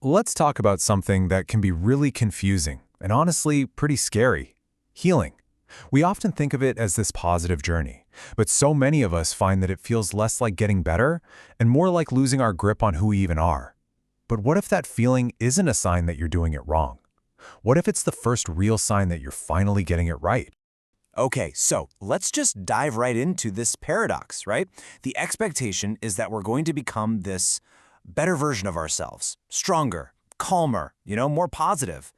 Let's talk about something that can be really confusing and honestly pretty scary: healing. We often think of it as this positive journey, but so many of us find that it feels less like getting better and more like losing our grip on who we even are. But what if that feeling isn't a sign that you're doing it wrong? What if it's the first real sign that you're finally getting it right? Okay, so let's just dive right into this paradox, right? The expectation is that we're going to become this better version of ourselves, stronger, calmer, more positive.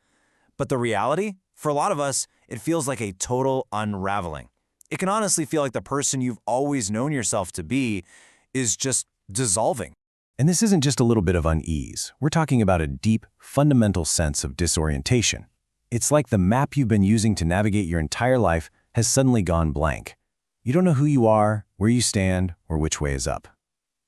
But the reality, for a lot of us, it feels like a total unraveling. It can honestly feel like the person you've always known yourself to be is just dissolving. And this isn't just a little bit of unease. We're talking about a deep, fundamental sense of disorientation. It's like the map you've been using to navigate your entire life has suddenly gone blank. You don't know who you are, where you stand, or which way is up.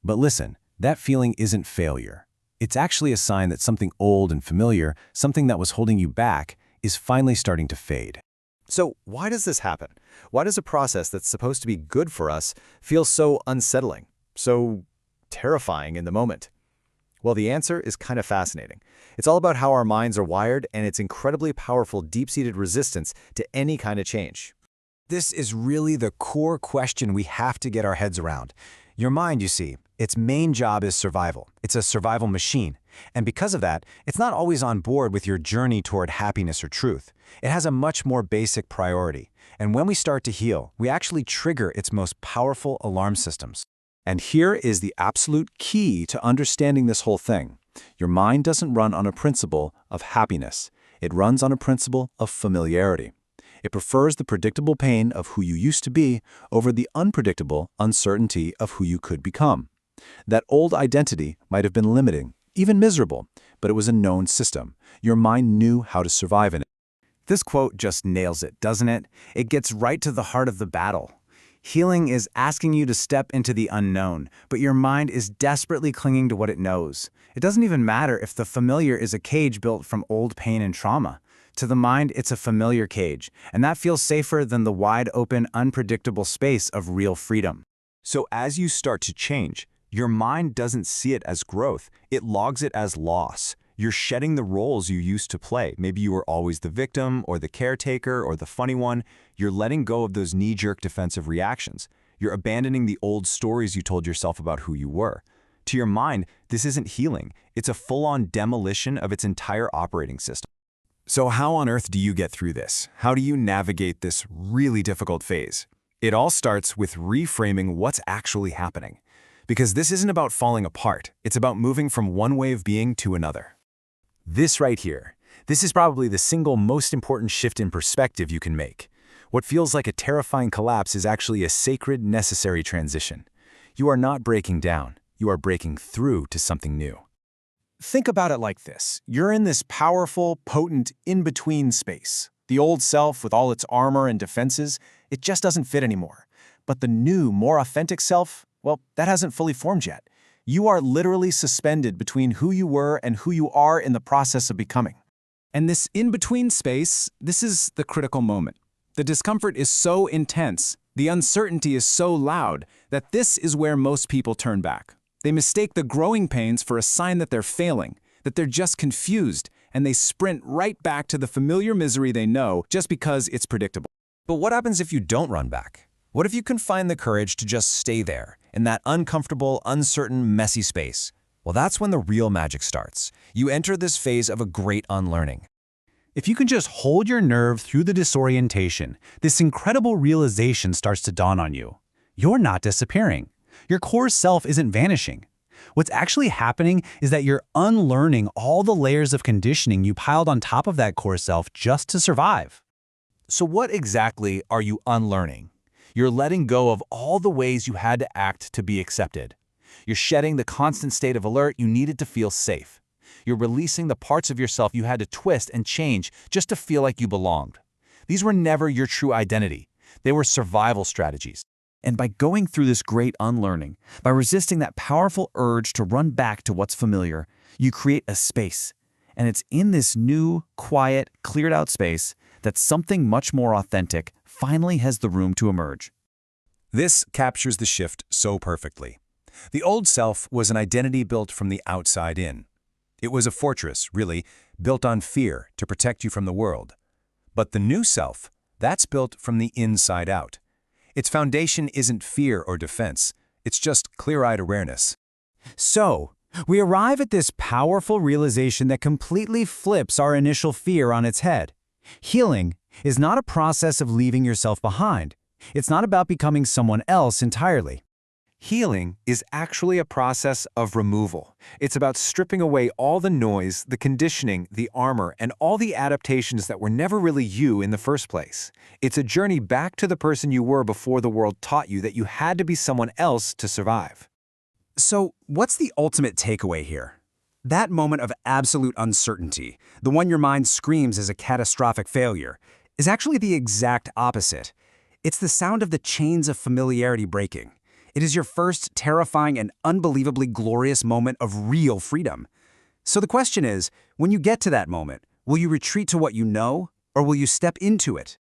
But listen, that feeling isn't failure. It's actually a sign that something old and familiar, something that was holding you back, is finally starting to fade. So why does this happen? Why does a process that's supposed to be good for us feel so unsettling, so terrifying in the moment? Well, the answer is kind of fascinating. It's all about how our minds are wired and its incredibly powerful deep-seated resistance to any kind of change. This is really the core question we have to get our heads around. Your mind, you see, its main job is survival. It's a survival machine. And because of that, it's not always on board with your journey toward happiness or truth. It has a much more basic priority. And when we start to heal, we actually trigger its most powerful alarm systems. And here is the absolute key to understanding this whole thing. Your mind doesn't run on a principle of happiness. It runs on a principle of familiarity. It prefers the predictable pain of who you used to be over the unpredictable uncertainty of who you could become. That old identity might have been limiting, even miserable, but it was a known system. Your mind knew how to survive in it. This quote just nails it, doesn't it? It gets right to the heart of the battle. Healing is asking you to step into the unknown, but your mind is desperately clinging to what it knows. It doesn't even matter if the familiar is a cage built from old pain and trauma. To the mind, it's a familiar cage, and that feels safer than the wide-open, unpredictable space of real freedom. So as you start to change, your mind doesn't see it as growth, it logs it as loss. You're shedding the roles you used to play. Maybe you were always the victim or the caretaker or the funny one. You're letting go of those knee-jerk defensive reactions. You're abandoning the old stories you told yourself about who you were. To your mind, this isn't healing. It's a full-on demolition of its entire operating system. So how on earth do you get through this? How do you navigate this really difficult phase? It all starts with reframing what's actually happening. Because this isn't about falling apart, it's about moving from one way of being to another. This right here, this is probably the single most important shift in perspective you can make. What feels like a terrifying collapse is actually a sacred, necessary transition. You are not breaking down, you are breaking through to something new. Think about it like this. You're in this powerful, potent, in-between space. The old self, with all its armor and defenses, it just doesn't fit anymore. But the new, more authentic self, well, that hasn't fully formed yet. You are literally suspended between who you were and who you are in the process of becoming. And this in-between space, this is the critical moment. The discomfort is so intense, the uncertainty is so loud, that this is where most people turn back. They mistake the growing pains for a sign that they're failing, that they're just confused, and they sprint right back to the familiar misery they know just because it's predictable. But what happens if you don't run back? What if you can find the courage to just stay there, in that uncomfortable, uncertain, messy space? Well, that's when the real magic starts. You enter this phase of a great unlearning. If you can just hold your nerve through the disorientation, this incredible realization starts to dawn on you. You're not disappearing. Your core self isn't vanishing. What's actually happening is that you're unlearning all the layers of conditioning you piled on top of that core self just to survive. So what exactly are you unlearning? You're letting go of all the ways you had to act to be accepted. You're shedding the constant state of alert you needed to feel safe. You're releasing the parts of yourself you had to twist and change just to feel like you belonged. These were never your true identity. They were survival strategies. And by going through this great unlearning, by resisting that powerful urge to run back to what's familiar, you create a space. And it's in this new, quiet, cleared-out space that something much more authentic finally has the room to emerge. This captures the shift so perfectly. The old self was an identity built from the outside in. It was a fortress, really, built on fear to protect you from the world. But the new self, that's built from the inside out. Its foundation isn't fear or defense. It's just clear-eyed awareness. So, we arrive at this powerful realization that completely flips our initial fear on its head. Healing is not a process of leaving yourself behind. It's not about becoming someone else entirely. Healing is actually a process of removal. It's about stripping away all the noise, the conditioning, the armor, and all the adaptations that were never really you in the first place. It's a journey back to the person you were before the world taught you that you had to be someone else to survive. So, what's the ultimate takeaway here? That moment of absolute uncertainty, the one your mind screams as a catastrophic failure, is actually the exact opposite. It's the sound of the chains of familiarity breaking. It is your first terrifying and unbelievably glorious moment of real freedom. So the question is, when you get to that moment, will you retreat to what you know, or will you step into it,